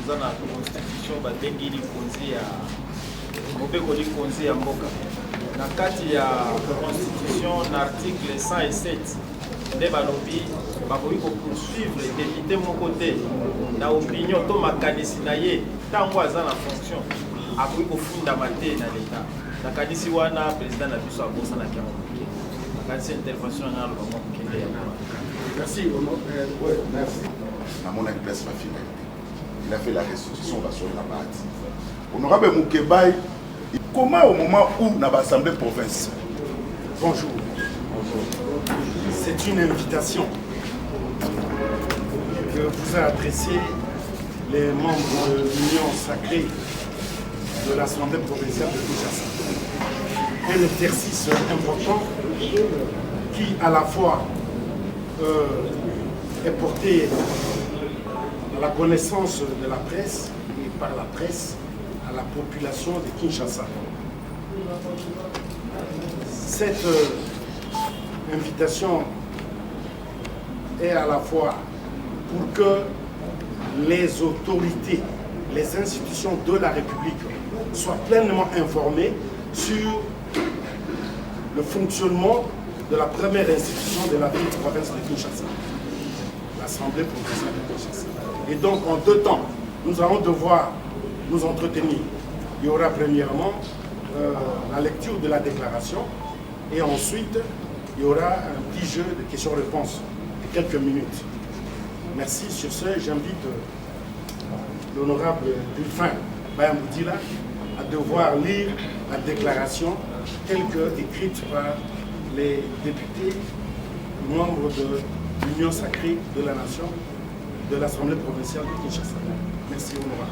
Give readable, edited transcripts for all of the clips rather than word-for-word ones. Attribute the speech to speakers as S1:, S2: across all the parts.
S1: dans la constitution babengi likonzi ya mobeko likonzi ya mboka na kati ya constitution na article 107 nde balobi bakoki poursuivre député moko te na opinion to makanisi na ye ntango aza na fonction akoki kofundama te na leta nakanisi wana président na biso abosanaki yango moke nakanisi intervention na aloba mwa mokende ya
S2: merci.
S3: Dans mon place ma fille, il a fait la restitution sur la base. Honorable Moukebaï, comment au moment où dans l'Assemblée provinciale?
S2: Bonjour. C'est une invitation que vous a adressée les membres de l'Union sacrée de l'Assemblée provinciale de Kinshasa. Un exercice important qui à la fois est porté à la connaissance de la presse et par la presse à la population de Kinshasa. Cette invitation est à la fois pour que les autorités, les institutions de la République soient pleinement informées sur le fonctionnement de la première institution de la ville de province de Kinshasa, l'Assemblée provinciale de Kinshasa. Et donc, en 2 temps, nous allons devoir nous entretenir. Il y aura premièrement la lecture de la déclaration et ensuite, il y aura un petit jeu de questions-réponses de quelques minutes. Merci. Sur ce, j'invite l'honorable Rufin Bayamoudila à devoir lire la déclaration telle que écrite par les députés, membres de l'Union sacrée de la nation, de l'Assemblée provinciale de Kinshasa. Merci, honorable.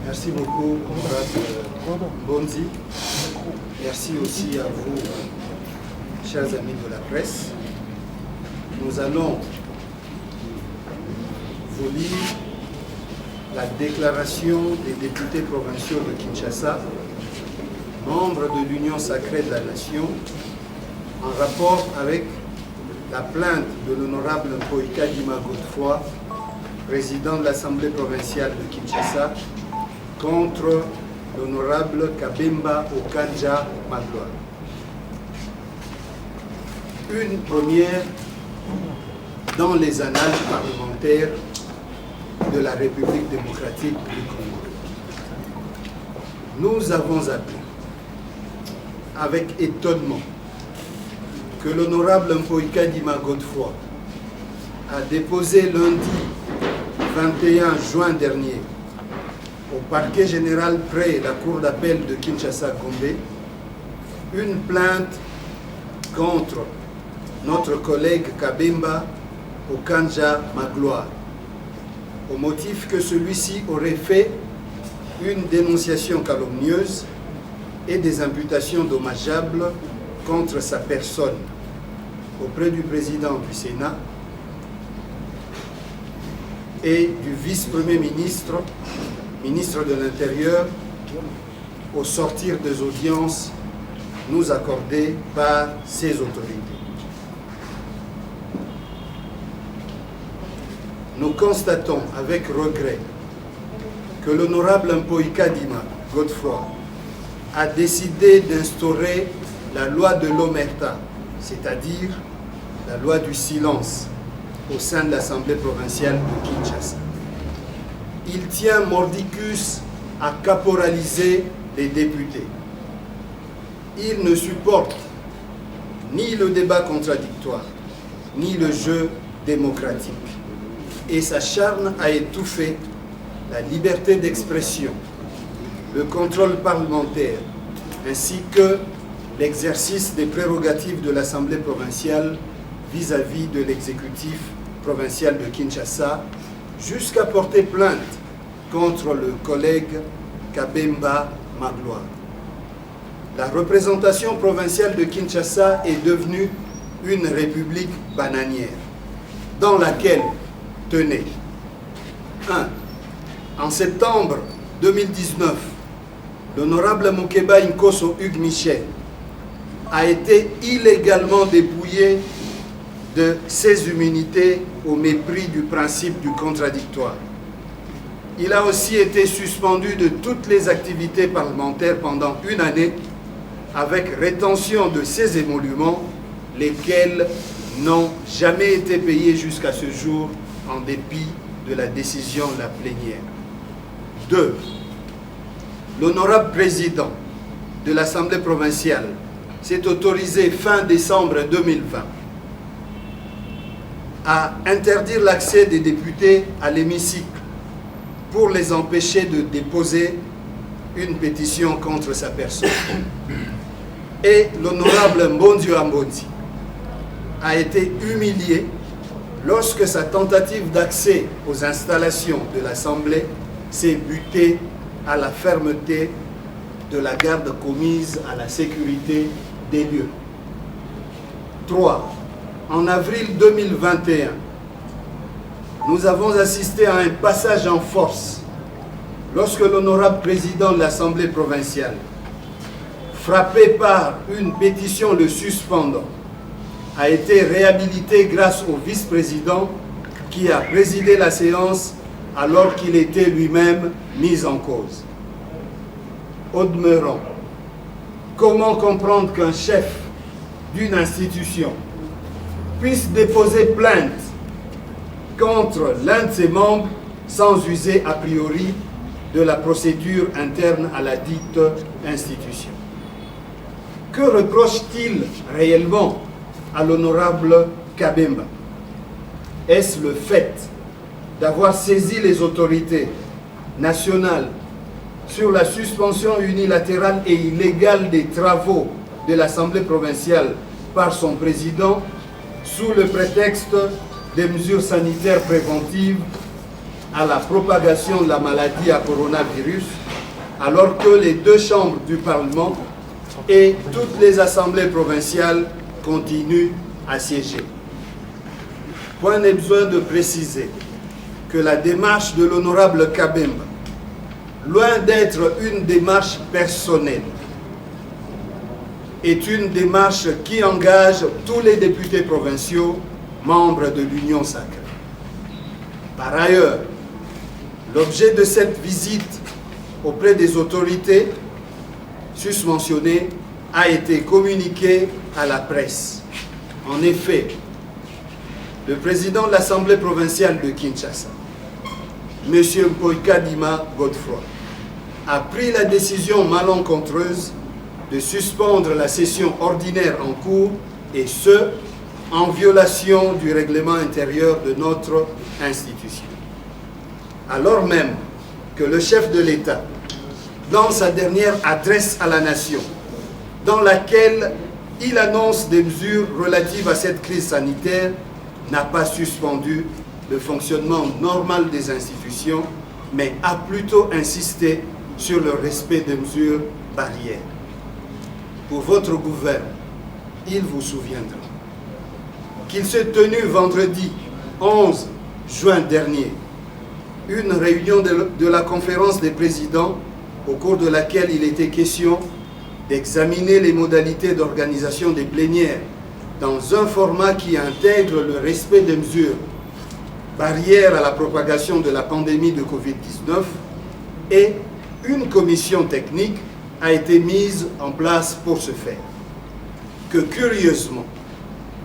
S4: Merci beaucoup, honorable Bonzi. Merci aussi à vous, chers amis de la presse. Nous allons vous lire la déclaration des députés provinciaux de Kinshasa, membres de l'Union sacrée de la nation, en rapport avec la plainte de l'honorable Mpoika Dima Godefroy, président de l'Assemblée provinciale de Kinshasa, contre l'honorable Kabemba Okanja Magloire. Une première dans les annales parlementaires de la République démocratique du Congo. Nous avons appris avec étonnement que l'honorable Mpoika Dima Godefroy a déposé lundi 21 juin dernier au parquet général près la cour d'appel de Kinshasa-Gombe une plainte contre notre collègue Kabemba Okanja Magloire au motif que celui-ci aurait fait une dénonciation calomnieuse et des imputations dommageables contre sa personne auprès du président du Sénat et du vice-premier ministre, ministre de l'Intérieur, au sortir des audiences nous accordées par ces autorités. Nous constatons avec regret que l'honorable Mpoika Dima Godefroy a décidé d'instaurer la loi de l'Omerta, c'est-à-dire la loi du silence, au sein de l'Assemblée provinciale de Kinshasa. Il tient mordicus à caporaliser les députés. Il ne supporte ni le débat contradictoire, ni le jeu démocratique. Et s'acharne à étouffer la liberté d'expression, le contrôle parlementaire, ainsi que l'exercice des prérogatives de l'Assemblée provinciale vis-à-vis de l'exécutif provincial de Kinshasa, jusqu'à porter plainte contre le collègue Kabemba Magloire. La représentation provinciale de Kinshasa est devenue une république bananière, dans laquelle, tenez, 1. En septembre 2019, l'honorable Mokeba Nkoso Hugues Michel a été illégalement dépouillé de ses immunités au mépris du principe du contradictoire. il a aussi été suspendu de toutes les activités parlementaires pendant une année, avec rétention de ses émoluments, lesquels n'ont jamais été payés jusqu'à ce jour, en dépit de la décision de la plénière. 2. L'honorable président de l'Assemblée provinciale s'est autorisé fin décembre 2020 à interdire l'accès des députés à l'hémicycle pour les empêcher de déposer une pétition contre sa personne. Et l'honorable Mbondio Ambonzi a été humilié lorsque sa tentative d'accès aux installations de l'Assemblée s'est butée à la fermeté de la garde commise à la sécurité des lieux. 3. En avril 2021, nous avons assisté à un passage en force lorsque l'honorable président de l'Assemblée provinciale, frappé par une pétition le suspendant, a été réhabilité grâce au vice-président qui a présidé la séance alors qu'il était lui-même mis en cause. Au demeurant, comment comprendre qu'un chef d'une institution puisse déposer plainte contre l'un de ses membres sans user a priori de la procédure interne à la dite institution? Que reproche-t-il réellement à l'honorable Kabemba? Est-ce le fait d'avoir saisi les autorités nationales sur la suspension unilatérale et illégale des travaux de l'Assemblée provinciale par son président sous le prétexte des mesures sanitaires préventives à la propagation de la maladie à coronavirus, alors que les deux chambres du Parlement et toutes les assemblées provinciales continuent à siéger? Point n'est besoin de préciser que la démarche de l'honorable Kabemba, loin d'être une démarche personnelle, est une démarche qui engage tous les députés provinciaux membres de l'Union sacrée. Par ailleurs, l'objet de cette visite auprès des autorités susmentionnées a été communiqué à la presse. En effet, le président de l'Assemblée provinciale de Kinshasa, M. Mpoika Dima Godefroy, a pris la décision malencontreuse de suspendre la session ordinaire en cours, et ce, en violation du règlement intérieur de notre institution. Alors même que le chef de l'État, dans sa dernière adresse à la nation, dans laquelle il annonce des mesures relatives à cette crise sanitaire, n'a pas suspendu le fonctionnement normal des institutions, mais a plutôt insisté sur le respect des mesures barrières. Pour votre gouvernement, il vous souviendra qu'il s'est tenu vendredi 11 juin dernier une réunion de la conférence des présidents au cours de laquelle il était question d'examiner les modalités d'organisation des plénières dans un format qui intègre le respect des mesures barrières à la propagation de la pandémie de Covid-19, et une commission technique a été mise en place pour ce faire. Que curieusement,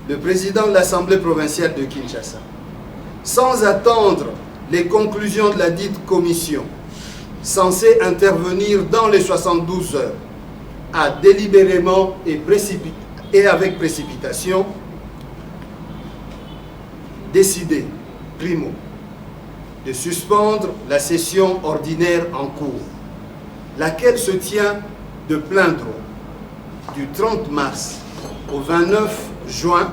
S4: le président de l'Assemblée provinciale de Kinshasa, sans attendre les conclusions de la dite commission, censée intervenir dans les 72 heures, a délibérément et avec précipitation décidé, primo, de suspendre la session ordinaire en cours, laquelle se tient de plein droit du 30 mars au 29 juin,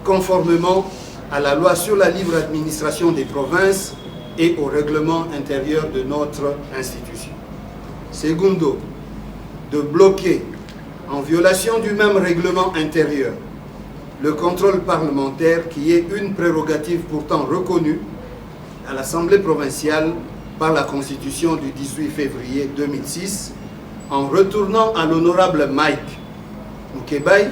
S4: conformément à la loi sur la libre administration des provinces et au règlement intérieur de notre institution. Secondo, de bloquer, en violation du même règlement intérieur, le contrôle parlementaire qui est une prérogative pourtant reconnue à l'Assemblée provinciale par la Constitution du 18 février 2006, en retournant à l'honorable Mike Moukebaï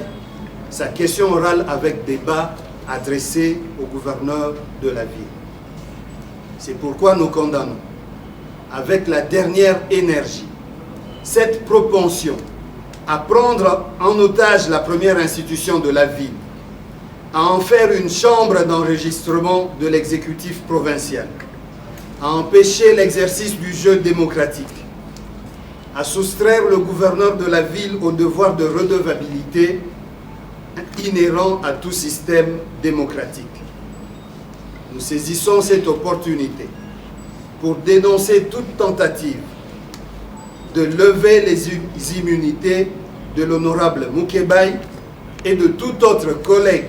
S4: sa question orale avec débat adressée au gouverneur de la ville. C'est pourquoi nous condamnons avec la dernière énergie cette propension à prendre en otage la première institution de la ville, à en faire une chambre d'enregistrement de l'exécutif provincial, à empêcher l'exercice du jeu démocratique, à soustraire le gouverneur de la ville au devoir de redevabilité inhérent à tout système démocratique. Nous saisissons cette opportunité pour dénoncer toute tentative de lever les immunités de l'honorable Mukebai et de tout autre collègue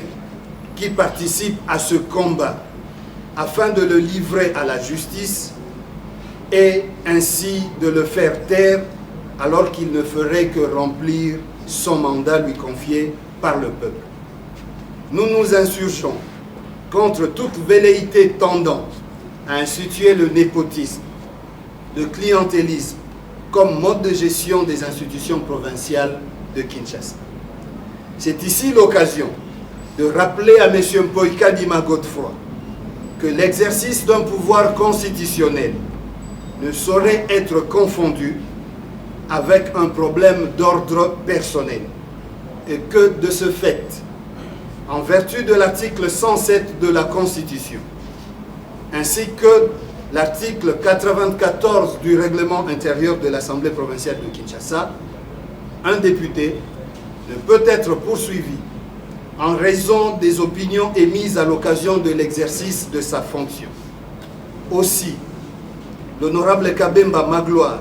S4: qui participe à ce combat afin de le livrer à la justice et ainsi de le faire taire alors qu'il ne ferait que remplir son mandat lui confié par le peuple. Nous nous insurgeons contre toute velléité tendant à instituer le népotisme, le clientélisme comme mode de gestion des institutions provinciales de Kinshasa. C'est ici l'occasion de rappeler à M. Mpoika Dima Godefroy que l'exercice d'un pouvoir constitutionnel ne saurait être confondu avec un problème d'ordre personnel et que, de ce fait, en vertu de l'article 107 de la Constitution, ainsi que l'article 94 du règlement intérieur de l'Assemblée provinciale de Kinshasa, un député ne peut être poursuivi en raison des opinions émises à l'occasion de l'exercice de sa fonction. Aussi, l'honorable Kabemba Magloire,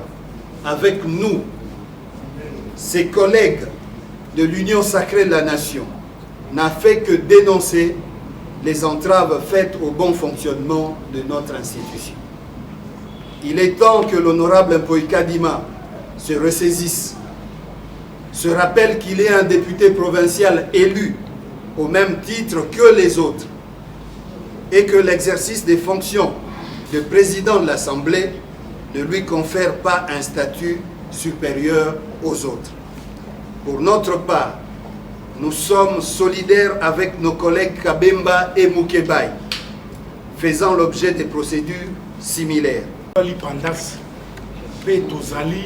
S4: avec nous, ses collègues de l'Union sacrée de la Nation, n'a fait que dénoncer les entraves faites au bon fonctionnement de notre institution. Il est temps que l'honorable Mpoika Dima se ressaisisse, se rappelle qu'il est un député provincial élu au même titre que les autres et que l'exercice des fonctions de président de l'Assemblée ne lui confère pas un statut supérieur aux autres. Pour notre part, nous sommes solidaires avec nos collègues Kabemba et Mukebai, faisant l'objet des procédures similaires.
S2: Pendasi, Tozali,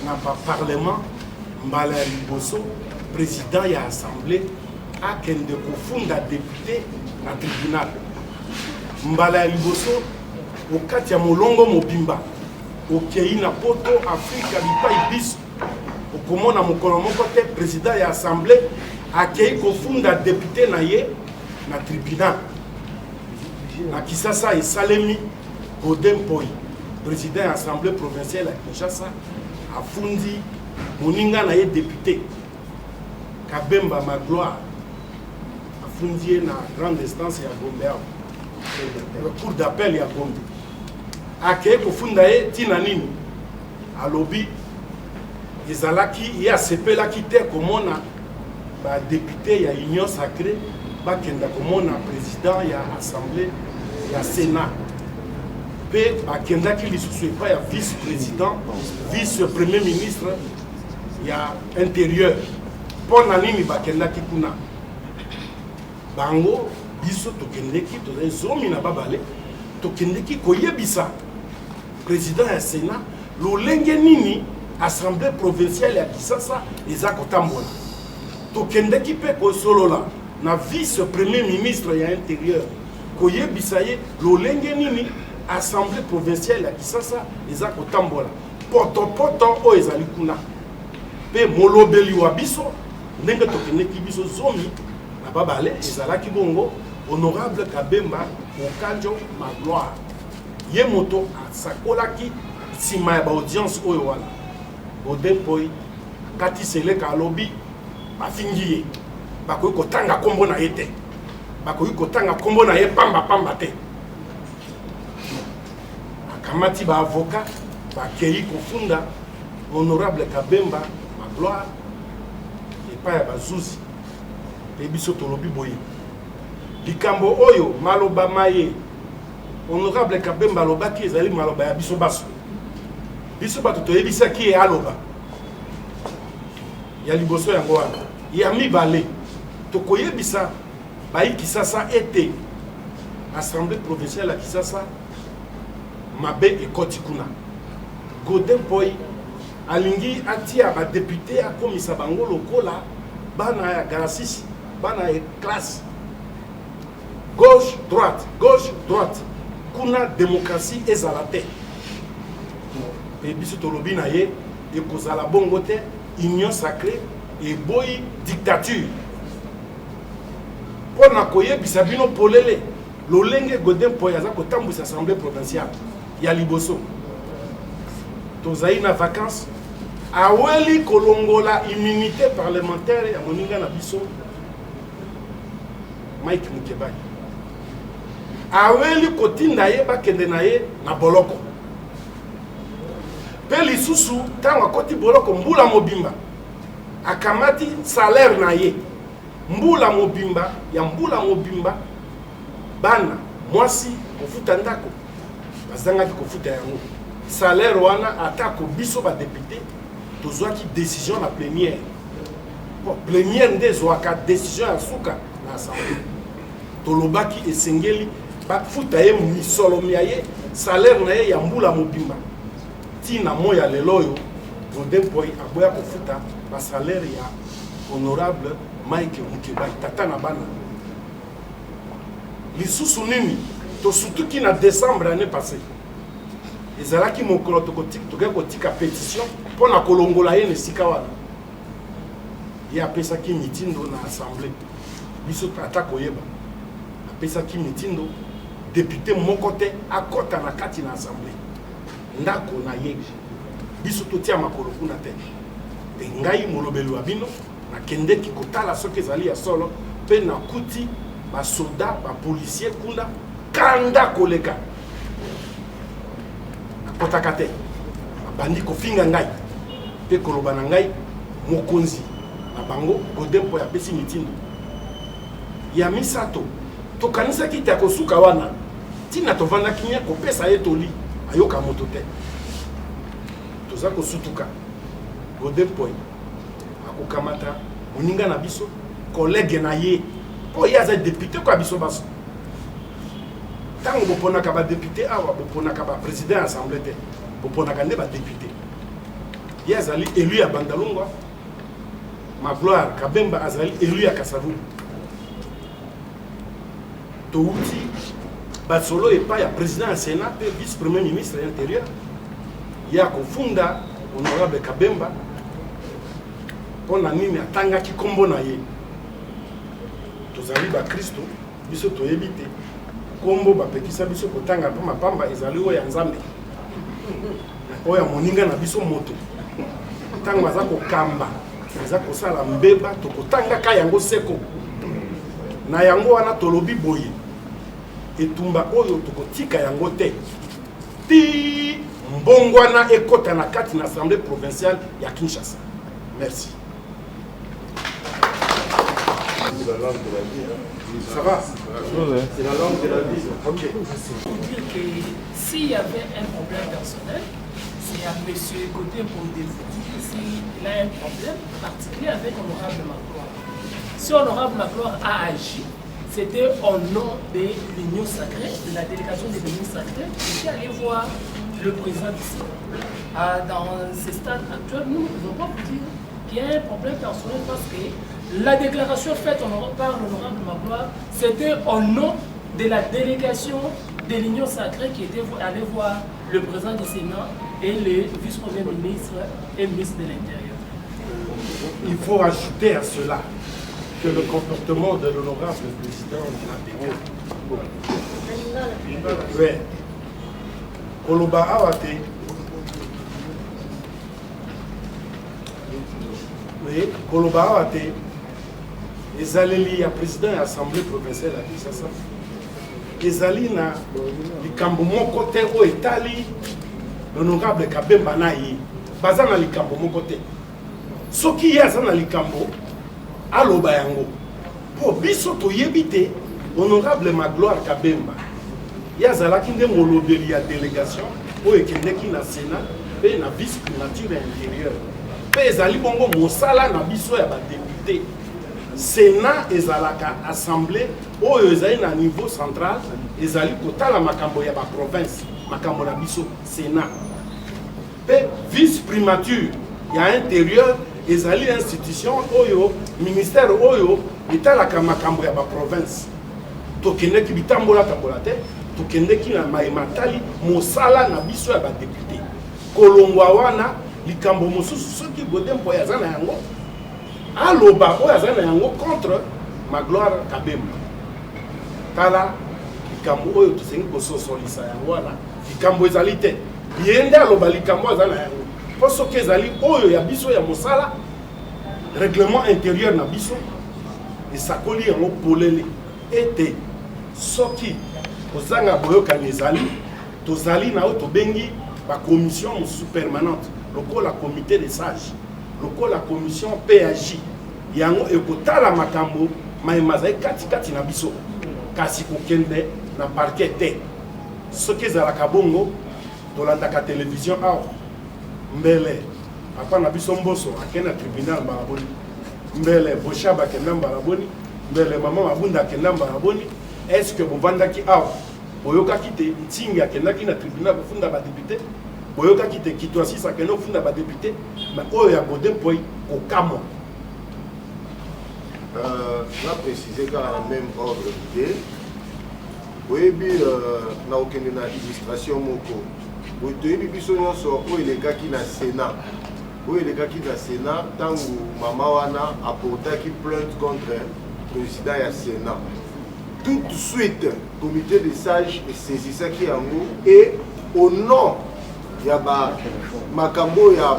S2: na parlement, Mbala Liboso, président de l'Assemblée, a kende kofunda député na tribunal. Mbala Liboso, au Katia Molongo Mobimba, au Keina Poto, Afrique, Bipa Ibis, au Komona Mokolomo côté président de l'Assemblée, a kei kofunda député na ye na tribunal. Na Kisasa et Salemi, Godempoi, président de l'Assemblée provinciale à Kinshasa, a fundi Moninga na ye député. Kabemba Magloire a fundi na grande instance ya Gombe. Le cour d'appel ya Gombe. A kei kofunda ye tina nini. A lobby ezalaki ya sepelaki te komona ba député ya Union sacrée ba kenda komona président ya Assemblée ya Sénat. Pe ba kenda ki lisusu pas ya vice-président, vice-premier ministre ya intérieur. Pona nini ba kenda ki kuna. Bango biso to kendeki to zomi na babale to kendeki koyebisa président ya Sénat lolenge nini Assemblée provinciale ya Kisasa eza kotambola. To kendeki pe ko solola na vice-premier ministre ya intérieur koyebisa ye lolenge nini Assemblée provinciale ya Kisasa eza kotambola. Poto o ezali kuna. Pe molobeli wa biso ndenge to kendeki biso zomi na babale ezalaki bongo honorable Kabemba Okanjo Magloire. Ye moto asakolaki sima ya ba audience oyo wana. Odempoi kati seleka alobi bafingi ye bakoki kotanga kombo na ye te bakoki kotanga kombo na ye pamba te akamati ba avocat bakei kofunda honorable Kabemba Magloire epai ya bazuzi pe biso tolobi boye likambo oyo maloba maye honorable Kabemba alobaki ezali maloba ya biso baso biso bato toyebisaki ye aloba ya liboso yango wana ya mibale tokoyebisa bayi Kisasa ete Assemblée provinciale ya Kisasa mabe ekoti kuna. Godin Boy alingi atia ba député akomisa bango lokola bana ya grasisi, bana ya classe. Gauche droite. Kuna démocratie ezala te. Et biso tolobi na ye ekozala bongo te, union sacrée et boy dictature. Pona koyebisa bino polele lolenge Godin Boy aza kotambwisa assemblée provinciale ya liboso. Tozai na vacances aweli kolongola immunité parlementaire ya moninga na biso Mike Mukebai. Aweli kotinda ye bakende na ye na boloko. Pe lisusu tango akoti boloko mbula mobimba akamati salaire na ye mbula mobimba bana mwasi kofuta ndako bazangaki kofuta yango salaire wana atako biso ba député tozwaki décision na plénière. Bon, plénière nde zwaka décision ya suka na assemblée. Tolobaki esengeli bafuta ye misolo miaye salaire na ye ya mbula mobimba. Tina moya leloyo Godin Boy aboya kofuta ba salaire ya honorable Mike Mukebai tata na bana. Lisusu nini to surtout ki na décembre année passée. Ezalaki mokolo tokotika pétition pour na kolongola ye nesika wana. Ye apesaki mitindo na assemblée. Biso tata koyeba. Apesaki mitindo député moko te akota na kati na assemblée. Ndako na ye. Biso totia makolo kuna te. Te ngai molobelo abino na kendeki kotala soki ezali ya solo pe na kuti ba soldat ba policier kuna kanda koleka. Kotakate bandi kofinga ngai pe koloba na ngai mokonzi na bango Godin Boy apesi mitindo ya misato tokanisa kiti ya kosuka wana tina tovanda kinya kopesa ye toli ayoka moto te toza kosutuka Godin Boy akokamata moninga na biso collègue na ye po ye aza député kwa biso baso. Tango boponaka ba député awa boponaka ba président assemblée te boponaka nde ba député ye azali élu ya Bandalungwa Magloire Kabemba azali élu ya Kasavubu touti basolo epa ya président ya Sénat pe vice premier ministre de l'intérieur ya kofunda honorable Kabemba pona nini atangaki kombo na ye tozali ba Kristo biso toyebi te kombo bapekisa biso kotanga pa mapamba ezali oyo ya Nzambe oyo ya moninga na biso moto tango aza kokamba aza kosala mbeba tokotanga ka yango seko na yango wana tolobi boye etumba oyo tokotika yango te ti mbongwana ekota na kati na assemblée provinciale ya Kinshasa. Merci.
S5: C'est la langue de la vie. Hein.
S2: Ça va?
S5: C'est la langue de la vie.
S2: Ok.
S6: Pour dire que s'il y avait un problème personnel, c'est à M. Godin pour vous dire s'il a un problème particulier avec Honorable Magloire. Si Honorable Magloire a agi, c'était au nom de l'Union sacrée, de la délégation de l'Union sacrée, qui allait voir le président ici. Dans ce stade actuel, nous ne pouvons pas vous dire qu'il y a un problème personnel parce que la déclaration faite par l'honorable Magloire, c'était au nom de la délégation de l'Union sacrée qui était allée voir le président du Sénat et le vice-premier ministre et ministre de l'Intérieur.
S2: Il faut ajouter à cela que le comportement de l'honorable président de la DECA. Oui. Koloba Awate. Oui, Koloba Awate. Ezaleli ya président de l'Assemblée provinciale à Kinshasa. Ezali na likambo moko te o etali l'honorable Kabemba na ye. Baza na likambo moko te. Soki ye aza na likambo aloba yango. Po biso toyebi te honorable Magloire Kabemba. Ye azalaki nde molobeli ya délégation o ekendeki na Sénat pe na vice primature intérieure. Pe ezali bongo mosala na biso ya ba député. Sénat ezalaka assemblée oyo ezali na niveau central ezali kotala makambo ya ba province makambo na biso Sénat. Pe vice primature ya intérieur ezali institution oyo ministère oyo etalaka makambo ya ba province. Tokendeki bitambola tambola te, tokendeki na matali mosala na biso ya ba député. Kolongwa wana likambo mosusu soki Godin Mpoyi aza na yango aloba oyo aza na yango contre Magloire Kabemba. Tala likambo oyo tosengi kososolisa yango wana likambo ezali te. Yende aloba likambo aza na yango po soki ezali oyo ya biso ya mosala règlement intérieur na biso esakoli yango polele ete soki kozanga boyokani ezali tozali na oyo tobengi ba commission mosusu permanente lokola comité des sages lokola commission PAJ yango ekotala makambo mayemazali kati na biso kasi kokende na parquet te soki ezalaka bongo tolandaka télévision awa mbele papa na biso mboso akenda tribunal balaboni mbele boshaba akenda balaboni mbele mama mabunda akenda balaboni est-ce que bovandaki awa boyokaki te ntingi akendaki na tribunal kofunda badepute boyokaki te Kitwasisi akenda kofunda badepute mais oyo ya Godin Mpoyi kokamwa.
S5: On a précisé qu'à la même ordre d'idée, oui, na okende na illustration moko. Oui, toyebi biso nyonso oyo elekaki na Sénat. Oyo elekaki na Sénat tangu mama wana aportaki plainte contre le président ya Sénat. Tout de suite, comité des sages saisissaki yango et au nom ya ba makambo ya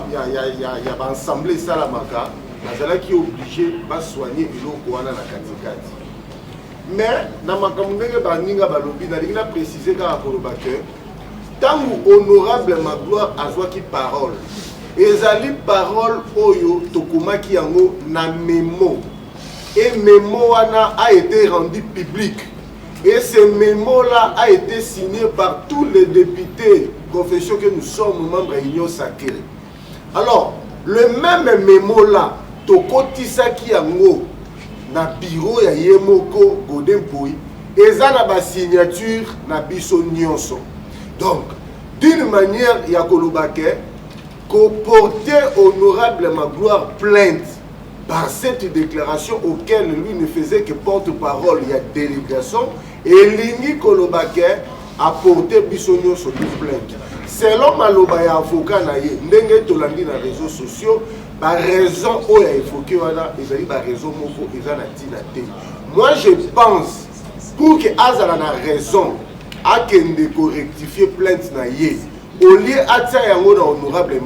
S5: ba assemblée salamaka nazalaki obligé ba soigner biloko wana na katikati. Mais na makambo ndenge baninga balobi nalingi na préciser kaka koloba ke tangu honorable Magloire azwaki parole ezali parole oyo tokomaki yango na mémo et mémo wana a été rendu public et ce mémo là a été signé par tous les députés confession que nous sommes membres de l'Union sacrée. Alors le même mémo là tokotisaki yango na bureau ya Yemoko Godin Mpoyi eza na ba signature na biso nyonso. Donc d'une manière ya kolobake ko porter honorable Magloire plainte par cette déclaration auquel lui ne faisait que porte-parole, il y a délégation et Lingi kolobake a porté biso nyonso plainte. Selon maloba ya avocat na ye ndenge tolandi na réseaux sociaux ba raison oyo évoqué wana ezali ba raison moko eza na tina te. Moi je pense pour que azala na raison akende ko rectifier plainte na ye au lieu atia yango na honorable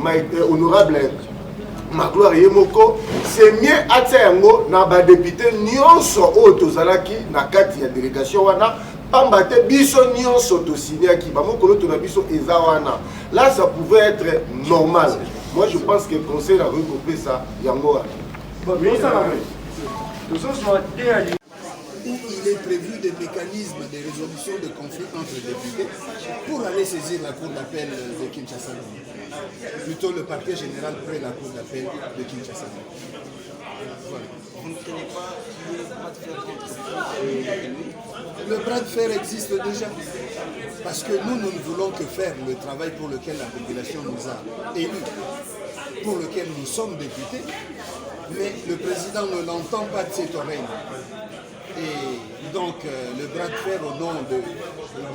S5: Magloire Yemoko c'est mieux atia yango na ba député nyonso oyo tozalaki na kati ya délégation wana pamba te biso nyonso to signaki ba mokolo to na biso eza wana. Là ça pouvait être normal. Moi je pense que le conseil a regroupé ça yango wana.
S4: Où il est prévu des mécanismes de résolution de conflits entre députés pour aller saisir la cour d'appel de Kinshasa. Plutôt le parquet général près la cour d'appel de Kinshasa. Voilà.
S7: Vous ne tenez pas qu'il y ait bras de fer contre
S4: le bras de fer existe déjà. Parce que nous ne voulons que faire le travail pour lequel la population nous a élus, pour lequel nous sommes députés. Mais le président ne l'entend pas de cette oreille. Et donc le bras de fer au nom de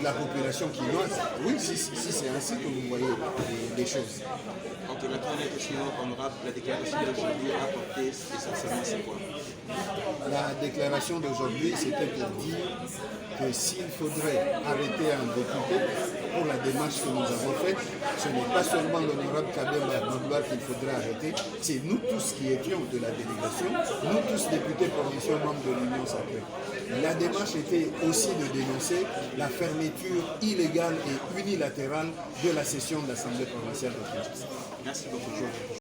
S4: la population quinoise, oui, si c'est ainsi que vous voyez les choses.
S7: Ok, la première question honorable, la déclaration d'aujourd'hui a porté essentiellement c'est quoi?
S4: La déclaration d'aujourd'hui, c'était pour dire que s'il faudrait arrêter un député pour la démarche que nous avons faite, ce n'est pas seulement l'honorable Kabemba Magloire qu'il faudrait arrêter, c'est nous tous qui étions de la délégation, nous tous députés provinciaux membres de l'Union sacrée. La démarche était aussi de dénoncer la fermeture illégale et unilatérale de la session de l'Assemblée provinciale de Kinshasa.
S7: Merci beaucoup.